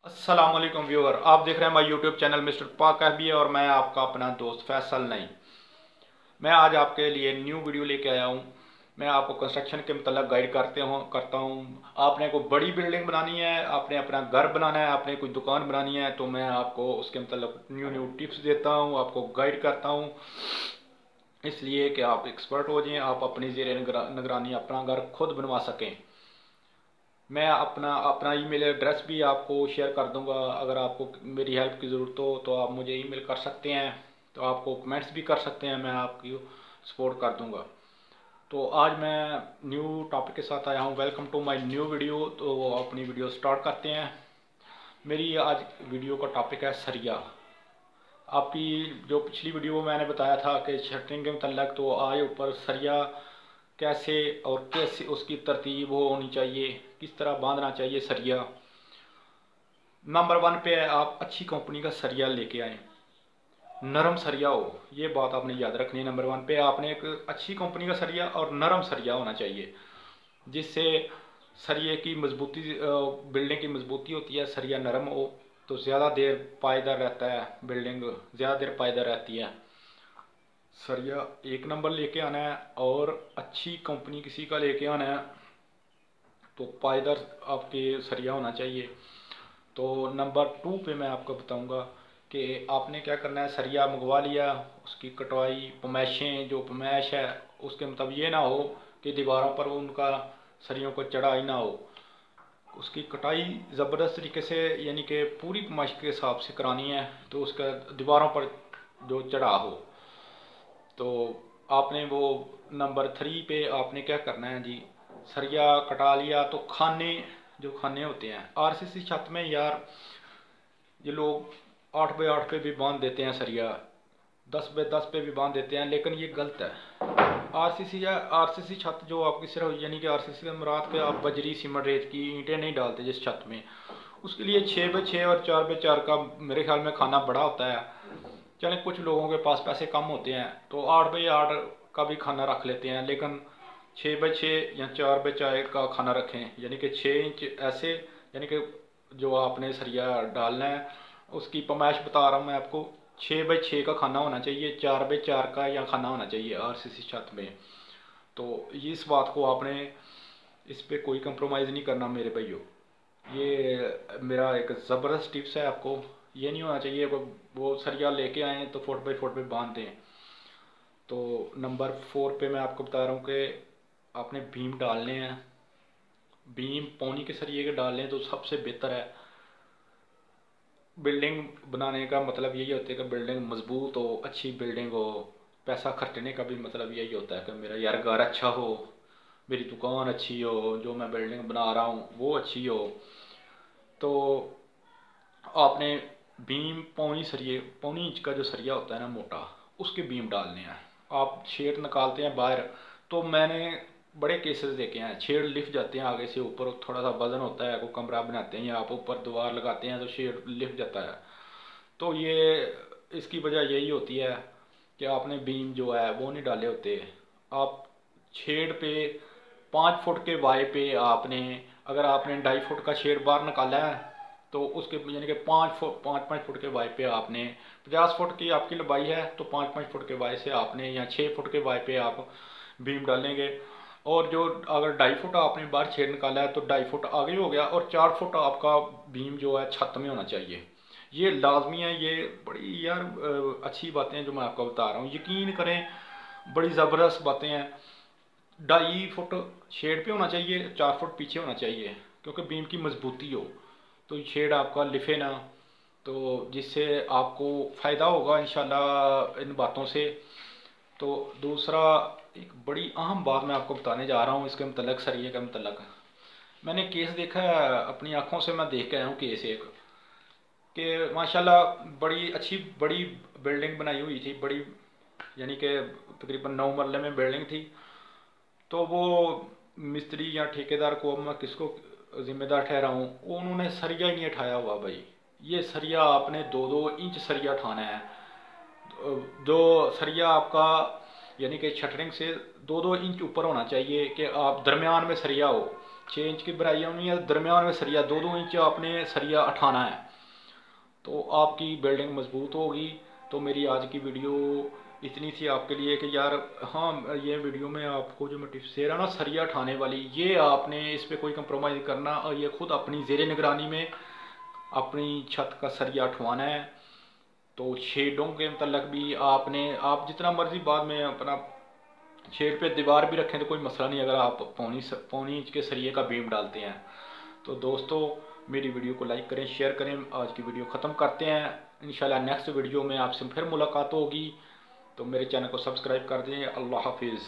अस्सलाम वालेकुम व्यूअर, आप देख रहे हैं माय यूट्यूब चैनल मिस्टर पाक एफबी और मैं आपका अपना दोस्त फैसल नहीं। मैं आज आपके लिए न्यू वीडियो लेके आया हूँ। मैं आपको कंस्ट्रक्शन के मतलब गाइड करता हूँ। आपने कोई बड़ी बिल्डिंग बनानी है, आपने अपना घर बनाना है, आपने कोई दुकान बनानी है, तो मैं आपको उसके मतलब न्यू न्यू टिप्स देता हूँ, आपको गाइड करता हूँ, इसलिए कि आप एक्सपर्ट हो जाएं, आप अपनी ज़ेरे निगरानी अपना घर खुद बनवा सकें। मैं अपना अपना ईमेल एड्रेस भी आपको शेयर कर दूंगा। अगर आपको मेरी हेल्प की ज़रूरत हो तो आप मुझे ईमेल कर सकते हैं, तो आपको कमेंट्स भी कर सकते हैं, मैं आपकी सपोर्ट कर दूंगा। तो आज मैं न्यू टॉपिक के साथ आया हूँ। Welcome to my new video. तो अपनी वीडियो स्टार्ट करते हैं। मेरी आज वीडियो का टॉपिक है सरिया। आपकी जो पिछली वीडियो में मैंने बताया था कि शटरिंग के मतलब, तो आज ऊपर सरिया कैसे और कैसे उसकी तरतीब होनी चाहिए, किस तरह बांधना चाहिए सरिया। नंबर वन पे है, आप अच्छी कंपनी का सरिया लेके आए, नरम सरिया हो, ये बात आपने याद रखनी है। नंबर वन पे आपने एक अच्छी कंपनी का सरिया और नरम सरिया होना चाहिए, जिससे सरिये की मजबूती, बिल्डिंग की मजबूती होती है। सरिया नरम हो तो ज़्यादा देर पायदार रहता है, बिल्डिंग ज़्यादा देर पायदार रहती है। सरिया एक नंबर लेके आना है और अच्छी कंपनी किसी का लेके आना है, तो पायदार आपके सरिया होना चाहिए। तो नंबर टू पे मैं आपको बताऊंगा कि आपने क्या करना है। सरिया मंगवा लिया, उसकी कटवाई, पमैशें, जो पमैश है उसके मतलब ये ना हो कि दीवारों पर उनका सरियों को चढ़ा ही ना हो। उसकी कटाई ज़बरदस्त तरीके से, यानी कि पूरी पमैश के हिसाब से करानी है, तो उसका दीवारों पर जो चढ़ा हो। तो आपने वो नंबर थ्री पे आपने क्या करना है जी, सरिया कटा लिया तो खाने, जो खाने होते हैं आरसीसी छत में, यार ये लोग 8x8 पे भी बांध देते हैं सरिया, 10x10 पे भी बांध देते हैं, लेकिन ये गलत है। आरसीसी या आरसीसी छत जो आपकी सिर्फ, यानी कि आरसीसी के मुराद पे आप बजरी सीमेंट रेत की ईंटें नहीं डालते जिस छत में, उसके लिए 6x6 और 4x4 का मेरे ख्याल में खाना बड़ा होता है। चलें, कुछ लोगों के पास पैसे कम होते हैं तो 8x8 का भी खाना रख लेते हैं, लेकिन 6x6 या 4x4 का खाना रखें, यानी कि 6 इंच ऐसे, यानी कि जो आपने सरिया डालना है उसकी पमाइश बता रहा हूँ मैं आपको। 6x6 का खाना होना चाहिए, 4x4 का या खाना होना चाहिए आरसीसी छत में। तो इस बात को आपने, इस पे कोई कंप्रोमाइज़ नहीं करना मेरे भाइयों। ये मेरा एक ज़बरदस्त टिप्स है आपको। ये नहीं होना चाहिए वो सरिया लेके आए तो फुट बाई फुट पे बांध दें। तो नंबर फोर पे मैं आपको बता रहा हूँ कि आपने बीम डालने हैं। बीम पौनी के सरिये के डाल लें तो सबसे बेहतर है। बिल्डिंग बनाने का मतलब यही होता है कि बिल्डिंग मजबूत हो, अच्छी बिल्डिंग हो। पैसा खर्चने का भी मतलब यही होता है कि मेरा यार घर अच्छा हो, मेरी दुकान अच्छी हो, जो मैं बिल्डिंग बना रहा हूँ वो अच्छी हो। तो आपने बीम पौनी इंच का जो सरिया होता है ना मोटा, उसके बीम डालने हैं। आप छेड़ निकालते हैं बाहर, तो मैंने बड़े केसेस देखे हैं, छेड़ लिफ्ट जाते हैं आगे से ऊपर, थोड़ा सा वजन होता है, कोई कमरा बनाते हैं या आप ऊपर दीवार लगाते हैं तो छेड़ लिफ्ट जाता है। तो ये इसकी वजह यही होती है कि आपने बीम जो है वो नहीं डाले होते। आप छेड़ पे 5 फुट के वाई पे आपने, अगर आपने 2.5 फुट का छेड़ बाहर निकाला है तो उसके यानी कि 5 फुट के वाई पे आपने, 50 फुट की आपकी लंबाई है तो 5-5 फुट के वाई से आपने, या 6 फुट के वाई पे आप बीम डालेंगे। और जो अगर 2.5 फुट आपने बाहर छेड़ निकाला है तो 2.5 फुट आगे हो गया, और 4 फुट आपका बीम जो है छत में होना चाहिए। ये लाजमी है, ये बड़ी यार अच्छी बातें हैं जो मैं आपको बता रहा हूँ, यकीन करें, बड़ी ज़बरदस्त बातें हैं। 2.5 फुट शेड पे होना चाहिए, 4 फुट पीछे होना चाहिए, क्योंकि बीम की मजबूती हो तो शेड आपका लिफे ना, तो जिससे आपको फ़ायदा होगा इंशाल्लाह इन बातों से। तो दूसरा, एक बड़ी अहम बात मैं आपको बताने जा रहा हूँ इसके मतलब, सरिये के मतलब। मैंने केस देखा है, अपनी आंखों से मैं देख के आया हूँ केस एक, कि माशाल्लाह बड़ी अच्छी बड़ी बिल्डिंग बनाई हुई थी, बड़ी, यानी कि तकरीबन 9 मरले में बिल्डिंग थी। तो वो मिस्त्री या ठेकेदार को, अब मैं किसको जिम्मेदार ठहराऊँ, उन्होंने सरिया ही नहीं उठाया हुआ भाई। ये सरिया आपने 2-2 इंच सरिया उठाना है। जो सरिया आपका, यानी कि शटरिंग से 2-2 इंच ऊपर होना चाहिए, कि आप दरमियान में सरिया हो। 6 इंच की बनाई होनी है, दरमियान में सरिया 2-2 इंच आपने सरिया उठाना है, तो आपकी बिल्डिंग मजबूत होगी। तो मेरी आज की वीडियो इतनी थी आपके लिए कि यार हाँ, ये वीडियो में आपको जो मैं टिप्स दे रहा हूँ ना सरिया उठाने वाली, ये आपने इस पर कोई कंप्रोमाइज़ करना और ये खुद अपनी ज़ेरे निगरानी में अपनी छत का सरिया उठवाना है। तो शेडों के मतलब भी आप जितना मर्जी बाद में अपना शेड पे दीवार भी रखें तो कोई मसला नहीं, अगर आप पौनी इंच के सरिये का बीम डालते हैं। तो दोस्तों मेरी वीडियो को लाइक करें, शेयर करें। आज की वीडियो ख़त्म करते हैं, इंशाल्लाह नेक्स्ट वीडियो में आपसे फिर मुलाकात होगी। तो मेरे चैनल को सब्सक्राइब कर दें। अल्लाह हाफिज़।